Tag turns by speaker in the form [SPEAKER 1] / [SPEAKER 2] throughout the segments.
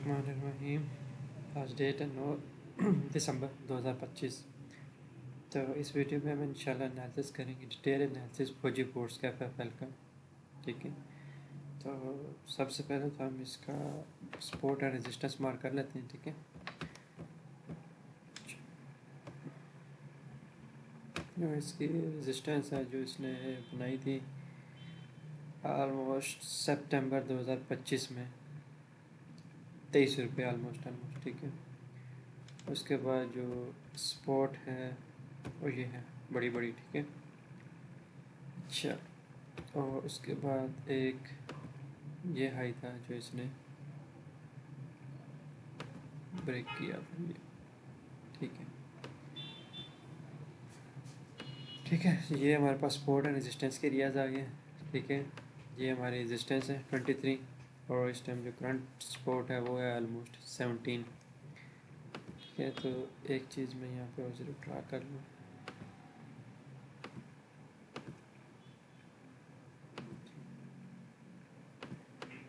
[SPEAKER 1] बिस्मिल्लाहिर्रहमानिर्रहीम। आज डेट है 9 दिसंबर 2025। तो इस वीडियो में हम इंशाल्लाह एनालिसिस करेंगे, डिटेल एनालिसिस फौजी बोर्ड्स का FFL का। ठीक है, तो सबसे पहले तो हम इसका सपोर्ट एंड रेजिस्टेंस मार्क कर लेते हैं। ठीक है, जो इसकी रेजिस्टेंस है जो इसने बनाई थी ऑलमोस्ट सितंबर 2025 में 23 रुपये ऑलमोस्ट। ठीक है, उसके बाद जो सपोर्ट है वो ये है बड़ी बड़ी। ठीक है, अच्छा, और उसके बाद एक ये हाई था जो इसने ब्रेक किया था ये। ठीक है, ठीक है, ये हमारे पास सपोर्ट एंड रेजिस्टेंस के एरियाज आ गए। ठीक है, ये हमारी रेजिस्टेंस है 23 और इस टाइम जो करंट सपोर्ट है वो है ऑलमोस्ट 17। ठीक है, तो एक चीज़ मैं यहाँ पे और ज़रूर ट्रा कर लूँ।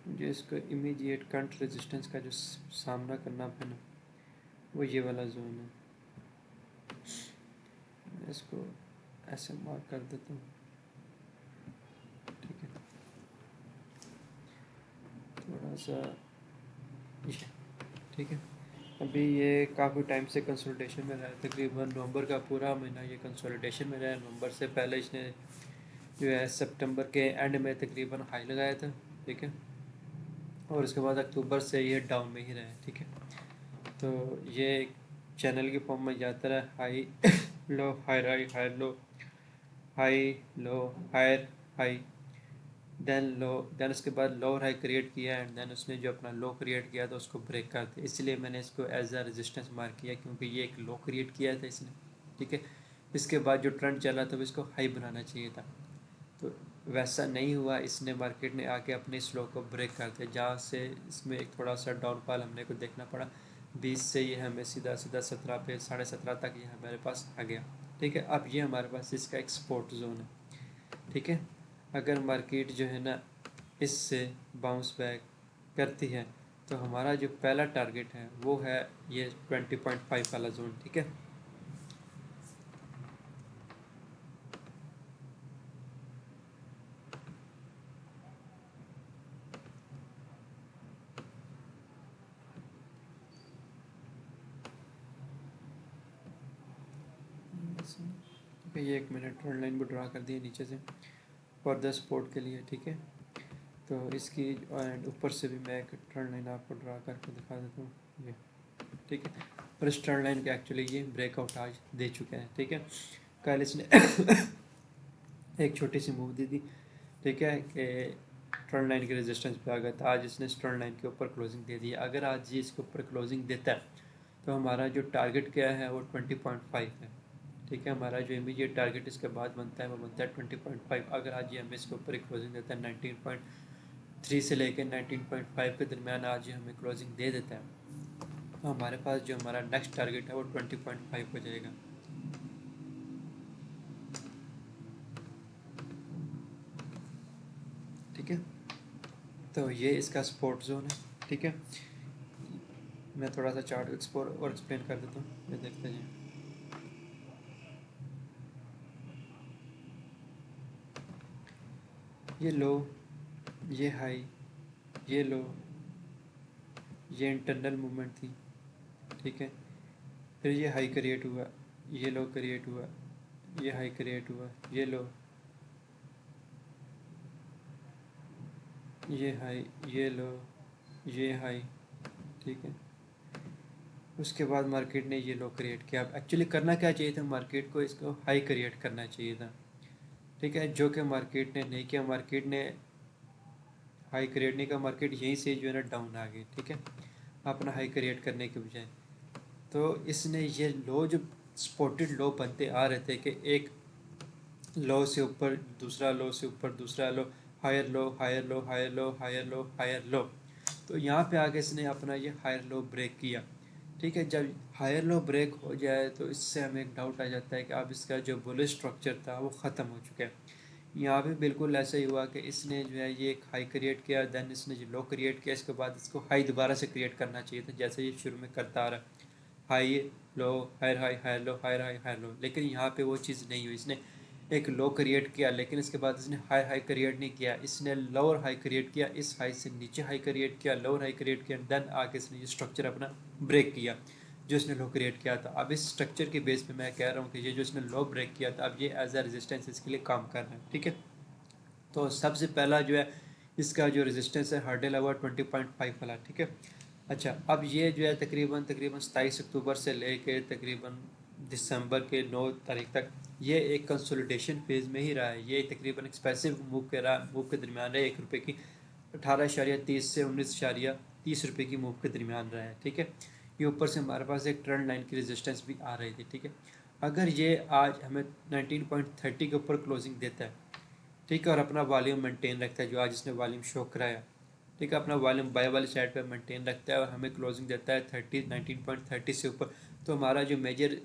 [SPEAKER 1] जो इसको इमीडिएट करंट रेजिस्टेंस का जो सामना करना है ना, वो ये वाला जोन है। मैं इसको ऐसे मार्क कर देता हूँ। ठीक है, थोड़ा सा ये। ठीक है, अभी ये काफ़ी टाइम से कंसोलिडेशन में रहा है, तकरीबन नवंबर का पूरा महीना ये कंसोलिडेशन में रहा है। नवंबर से पहले इसने जो है सितंबर के एंड में तकरीबन हाई लगाया था। ठीक है, और उसके बाद अक्टूबर से ये डाउन में ही रहा है। ठीक है, तो ये चैनल की फॉर्म में जाता रहा, high low high high high low high low higher high, then low, then उसके बाद लोअर हाई क्रिएट किया एंड देन उसने जो अपना लो क्रिएट किया तो उसको ब्रेक कर दिया। इसलिए मैंने इसको एज अ रेजिस्टेंस मार्क किया क्योंकि ये एक लो क्रिएट किया था इसने। ठीक है, इसके बाद जो ट्रेंड चला तो इसको हाई बनाना चाहिए था, तो वैसा नहीं हुआ। इसने मार्केट ने आके अपने इस लो को ब्रेक कर दिया, जहाँ से इसमें एक थोड़ा सा डाउनफॉल हमने को देखना पड़ा। 20 से ये हमें सीधा सीधा 17 पे 17.5 तक ये हमारे पास आ गया। ठीक है, अब ये हमारे पास इसका एक सपोर्ट जोन है। ठीक है, अगर मार्केट जो है ना इससे बाउंस बैक करती है तो हमारा जो पहला टारगेट है वो है ये 20.5 वाला जोन। ठीक है, ठीक है, ये एक मैंने ट्रेंड लाइन भी ड्रा कर दी है नीचे से फर्दर सपोर्ट के लिए। ठीक है, तो इसकी एंड ऊपर से भी मैं एक ट्रेंड लाइन आपको ड्रा करके दिखा देता हूँ ये। ठीक है, और इस ट्रेंड लाइन के एक्चुअली ये ब्रेकआउट आज दे चुके हैं। ठीक है, कल इसने एक छोटी सी मूव दी थी। ठीक है, कि ट्रेंड लाइन के रेजिस्टेंस पे आ गया था, आज इसने ट्रेंड लाइन के ऊपर क्लोजिंग दे दी। अगर आज ये इसके ऊपर क्लोजिंग देता है तो हमारा जो टारगेट क्या है वो 20.5 है। ठीक है, हमारा जो इमीडिएट टारगेट इसके बाद बनता है वो बनता है 20.5। अगर आज ये हमें इसके ऊपर एक क्लोजिंग देता है 19.3 से लेकर 19.5 के दरमियान आज ये हमें क्लोजिंग दे देता है, तो हमारे पास जो हमारा नेक्स्ट टारगेट है वो 20.5 हो जाएगा। ठीक है, तो ये इसका सपोर्ट जोन है। ठीक है, मैं थोड़ा सा चार्ट एक्सप्लोर और एक्सप्लेन कर देता हूँ, ये देखते हैं। ये लो, ये हाई, ये लो, ये इंटरनल मूवमेंट थी। ठीक है, फिर ये हाई क्रिएट हुआ, ये लो क्रिएट हुआ, ये हाई क्रिएट हुआ, ये लो, ये हाई, ये लो, ये हाई। ठीक है, उसके बाद मार्केट ने ये लो क्रिएट किया। अब एक्चुअली करना क्या चाहिए था, मार्केट को इसको हाई क्रिएट करना चाहिए था। ठीक है, जो कि मार्केट ने नहीं किया। मार्केट ने हाई क्रिएट नहीं किया, मार्केट यहीं से जो है ना डाउन आ गई। ठीक है, अपना हाई क्रिएट करने के बजाय, तो इसने ये लो जो सपोर्टेड लो बनते आ रहे थे कि एक लो से ऊपर दूसरा लो से ऊपर दूसरा low, higher low higher low higher low higher low higher low, तो यहाँ पे आके इसने अपना ये हायर लो ब्रेक किया। ठीक है, जब हायर लो ब्रेक हो जाए तो इससे हमें एक डाउट आ जाता है कि अब इसका जो बुलिश स्ट्रक्चर था वो ख़त्म हो चुका है। यहाँ पे बिल्कुल ऐसा ही हुआ कि इसने जो है ये एक हाई क्रिएट किया, देन इसने जो लो क्रिएट किया, इसके बाद इसको हाई दोबारा से क्रिएट करना चाहिए था जैसे ये शुरू में करता आ रहा है, high low higher high higher low higher high higher low. लेकिन यहाँ पे वो चीज़ नहीं हुई, इसने एक लो क्रिएट किया लेकिन इसके बाद इसने हाई हाई क्रिएट नहीं किया, इसने लोअर हाई क्रिएट किया, इस हाई से नीचे हाई क्रिएट किया, लोअर हाई क्रिएट किया, देन आके इसने ये स्ट्रक्चर अपना ब्रेक किया जो इसने लो क्रिएट किया था। अब इस स्ट्रक्चर के बेस पे मैं कह रहा हूँ कि ये जो इसने लो ब्रेक किया था अब ये एज अ रेजिस्टेंस इसके लिए काम कर रहा है, ठीक है। तो सबसे पहला जो है इसका जो रेजिस्टेंस है हर्डल है वो 20.5 वाला, ठीक है। अच्छा, अब ये जो है तकरीबन तकरीबन 27 अक्टूबर से लेके तकरीबन दिसंबर के 9 तारीख तक ये एक कंसोलिडेशन फेज में ही रहा है। ये तकरीबन एक्सपेंसिव मूव के दरमियान है, 1 रुपये की 18.30 से 19.30 रुपये की मूव के दरमियान रहा है, ठीक है। ये ऊपर से हमारे पास एक ट्रेंड लाइन की रेजिस्टेंस भी आ रही थी, ठीक है। अगर ये आज हमें 19.30 के ऊपर क्लोजिंग देता है, ठीक है, और अपना वॉल्यूम मेंटेन रखता है जो आज इसने वॉल्यूम शो कराया, ठीक है, अपना वॉल्यूम बाय वाली साइड पे मेंटेन रखता है और हमें क्लोजिंग देता है 19.30 से ऊपर, तो हमारा जो मेजर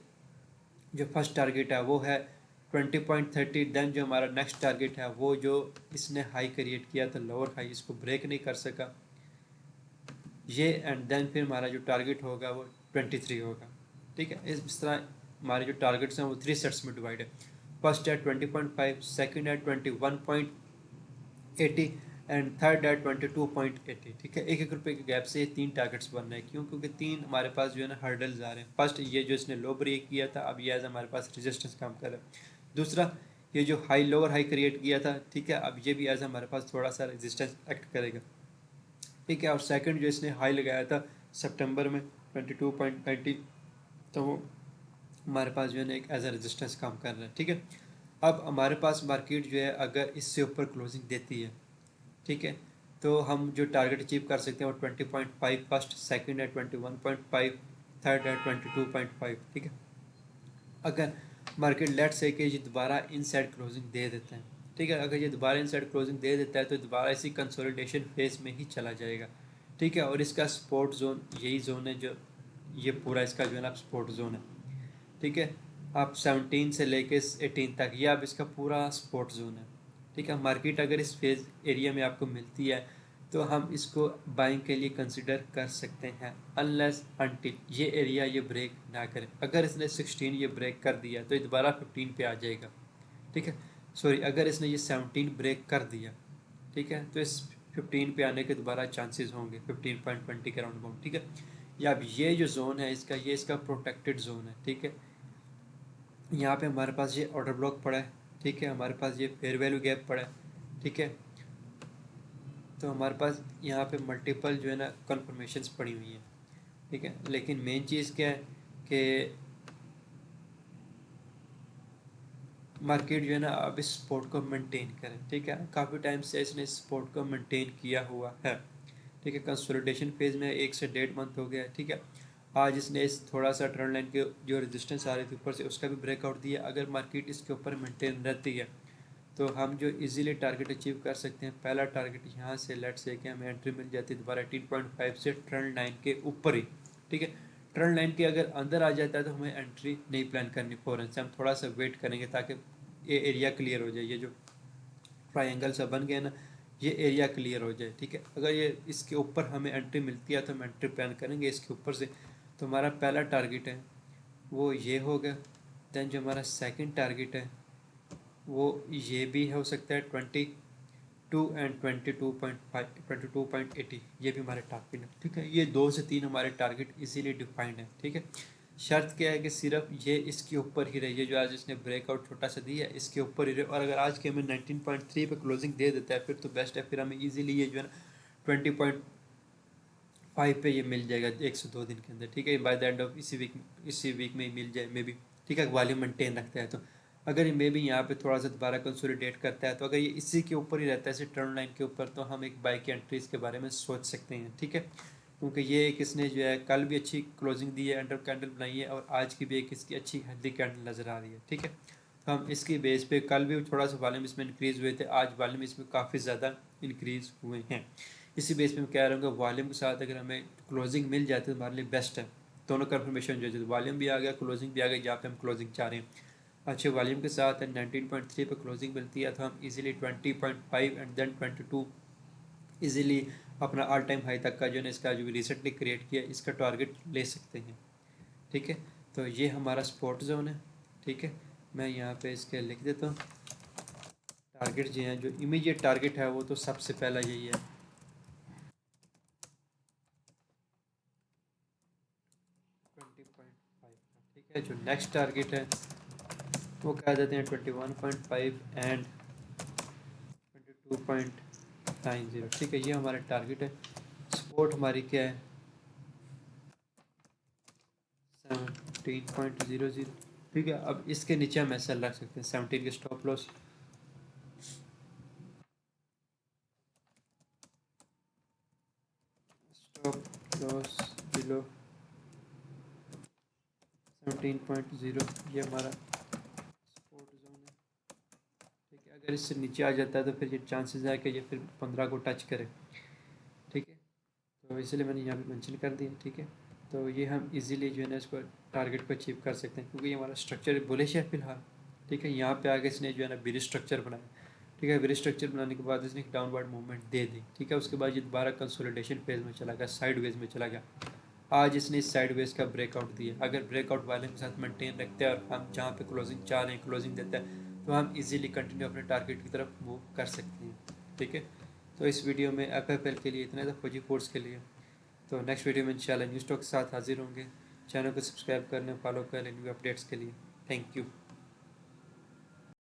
[SPEAKER 1] जो फर्स्ट टारगेट है वो है 20.30। देन जो हमारा नेक्स्ट टारगेट है वो जो इसने हाई क्रिएट किया था लोअर हाई, इसको ब्रेक नहीं कर सका ये, एंड देन फिर हमारा जो टारगेट होगा वो 23 होगा, ठीक है। इस तरह हमारे जो टारगेट्स हैं वो 3 सेट्स में डिवाइड है। फर्स्ट है 20.5, सेकंड है 21.80 एंड थर्ड है 22.80, ठीक है। 1 1 रुपये के गैप से ये 3 टारगेट्स बन रहे हैं, क्यों? क्योंकि 3 हमारे पास जो है ना हर्डल्स आ रहे हैं। फर्स्ट ये जो इसने लो ब्रेक किया था अब ये एज हमारे पास रेजिस्टेंस काम कर रहा है। दूसरा ये जो हाई लोअर हाई क्रिएट किया था, ठीक है, अब ये भी एज हमारे पास थोड़ा सा रेजिस्टेंस एक्ट करेगा, ठीक है। और सेकंड जो इसने हाई लगाया था सितंबर में 22.90, तो वो हमारे पास जो है ना एक एज अ रेजिस्टेंस काम कर रहा है, ठीक है। अब हमारे पास मार्केट जो है अगर इससे ऊपर क्लोजिंग देती है, ठीक है, तो हम जो टारगेट अचीव कर सकते हैं वो 20.5 फर्स्ट, सेकंड है 21.5, थर्ड है 22.5, ठीक है। अगर मार्केट लेट से कि ये दोबारा इनसाइड क्लोजिंग दे देते हैं, ठीक है, अगर ये दोबारा इनसाइड क्लोजिंग दे देता है तो दोबारा इसी कंसोलिडेशन फेज में ही चला जाएगा, ठीक है। और इसका सपोर्ट जोन यही जोन है जो ये पूरा इसका जो है ना सपोर्ट जोन है, ठीक है। आप 17 से लेके 18 तक ये अब इसका पूरा सपोर्ट जोन है, ठीक है। मार्केट अगर इस फेज एरिया में आपको मिलती है तो हम इसको बाइंग के लिए कंसिडर कर सकते हैं, अनलेस अनटिल ये एरिया ये ब्रेक ना करे। अगर इसने 16 ये ब्रेक कर दिया तो ये दोबारा 15 पे आ जाएगा, ठीक है। सॉरी, अगर इसने ये 17 ब्रेक कर दिया, ठीक है, तो इस 15 पे आने के दोबारा चांसेस होंगे 15.20 के राउंड अबाउट, ठीक है। या अब ये जो जोन है इसका, ये इसका प्रोटेक्टेड जोन है, ठीक है। यहाँ पे हमारे पास ये ऑर्डर ब्लॉक पड़ा है, ठीक है, हमारे पास ये फेयर वैल्यू गैप पड़ा है, ठीक है। तो हमारे पास यहाँ पे मल्टीपल जो है ना कन्फर्मेशंस पड़ी हुई हैं, ठीक है। लेकिन मेन चीज़ क्या है कि मार्केट जो है ना अब इस सपोर्ट को मेंटेन करें, ठीक है। काफ़ी टाइम से इसने इस सपोर्ट को मेंटेन किया हुआ है, ठीक है। कंसोलिडेशन फेज में 1 से 1.5 मंथ हो गया है, ठीक है। आज इसने इस थोड़ा सा ट्रेंड लाइन के जो रेजिस्टेंस आ रही थी ऊपर से उसका भी ब्रेकआउट दिया। अगर मार्केट इसके ऊपर मेंटेन रहती है तो हम जो इजीली टारगेट अचीव कर सकते हैं, पहला टारगेट यहाँ से लेट से कि हमें एंट्री मिल जाती है दोबारा 18.5 से ट्रेंड लाइन के ऊपर ही, ठीक है। ट्रेंड लाइन के अगर अंदर आ जाता है तो हमें एंट्री नहीं प्लान करनी फ़ौरन से, हम थोड़ा सा वेट करेंगे ताकि ये एरिया क्लियर हो जाए। ये जो ट्रायंगल सा बन गया ना, ये एरिया क्लियर हो जाए, ठीक है। अगर ये इसके ऊपर हमें एंट्री मिलती है तो हम एंट्री प्लान करेंगे इसके ऊपर से। तो हमारा पहला टारगेट है वो ये होगा। देन जो हमारा सेकंड टारगेट है वो ये भी हो सकता है 22 एंड 22.80, ये भी हमारे टारगेट है, ठीक है। ये 2 से 3 हमारे टारगेट इजीली डिफाइंड है, ठीक है। शर्त क्या है कि सिर्फ ये इसके ऊपर ही रही है, जो आज इसने ब्रेकआउट छोटा सा दिया है इसके ऊपर ही रहे। और अगर आज के हमें 19.3 पे क्लोजिंग दे देता है फिर तो बेस्ट है, फिर हमें इजीली ये जो है ना 20.5 पे ये मिल जाएगा 1 से 2 दिन के अंदर, ठीक है। बाय द एंड ऑफ इसी वीक में ही मिल जाए मे बी, ठीक है। वॉल्यूम मेंटेन रखता है तो अगर ये मे बी यहाँ पे थोड़ा सा दोबारा कंसोलिडेट करता है तो अगर ये इसी के ऊपर ही रहता है इसी ट्रेंड लाइन के ऊपर तो हम एक बाई की एंट्रीज के बारे में सोच सकते हैं, ठीक है। क्योंकि ये एक इसने जो है कल भी अच्छी क्लोजिंग दी है, अंडर कैंडल बनाई है और आज की भी एक इसकी अच्छी हेल्दी कैंडल नज़र आ रही है, ठीक है। तो हम इसकी बेस पे कल भी थोड़ा सा वॉल्यूम इसमें इंक्रीज़ हुए थे, आज वॉल्यूम इसमें काफ़ी ज़्यादा इंक्रीज़ हुए हैं। इसी बेस पे मैं कह रहा हूँ कि वॉल्यूम के साथ अगर हमें क्लोजिंग मिल जाती है तो हमारे लिए बेस्ट है। दोनों कन्फर्मेशन जो है वॉल्यूम भी आ गया क्लोजिंग भी आ गई जहाँ पे हम क्लोजिंग चाह रहे हैं। अच्छे वॉल्यूम के साथ है, 19.3 पे क्लोजिंग मिलती है, तो हम इजीली 20.5 एंड देन 22 इजीली अपना ऑल टाइम हाई तक का जो है इसका जो रिसेंटली क्रिएट किया इसका टारगेट ले सकते हैं। ठीक है, तो ये हमारा सपोर्ट जोन है। ठीक है, मैं यहाँ पे इसके लिख देता हूँ टारगेट जो है, जो इमीडिएट टारगेट है वो तो सबसे पहला यही है 20.5। ठीक है, जो नेक्स्ट टारगेट है वो कह देते हैं 21.5 एंड 22.90। ठीक है, ये हमारा टारगेट है। सपोर्ट हमारी क्या है 17.00। ठीक है, अब इसके नीचे हम ऐसा रख सकते हैं 17 के stop loss. Stop loss below 17.0, ये हमारा सपोर्ट जोन है। ठीक है, अगर इससे नीचे आ जाता है तो फिर ये चांसेस है कि ये फिर 15 को टच करे। ठीक है, तो इसलिए मैंने यहाँ पे मेंशन कर दिया। ठीक है, तो ये हम इजीली जो है ना इसको टारगेट को अचीव कर सकते हैं, क्योंकि ये हमारा स्ट्रक्चर बुलिश है फिलहाल। ठीक है, यहाँ पे आगे इसने जो है ना बिल स्ट्रक्चर बनाया। ठीक है, बिल स्ट्रक्चर बनाने के बाद इसने एक डाउनवर्ड मूवमेंट दे दी। ठीक है, उसके बाद ये दोबारा कंसोलिडेशन फेज में चला गया, साइड वेज में चला गया। आज इसने इस साइड वेज का ब्रेकआउट दिया। अगर ब्रेकआउट वाले के साथ मेंटेन रखते हैं और हम जहाँ पे क्लोजिंग चाह रहे हैं क्लोजिंग देता है, तो हम इजीली कंटिन्यू अपने टारगेट की तरफ मूव कर सकते हैं। ठीक है, तो इस वीडियो में FFL के लिए इतना था, फौजी कोर्स के लिए। तो नेक्स्ट वीडियो में इंशाल्लाह न्यू स्टॉक के साथ हाजिर होंगे। चैनल को सब्सक्राइब करने फॉलो करें न्यू अपडेट्स के लिए। Thank you.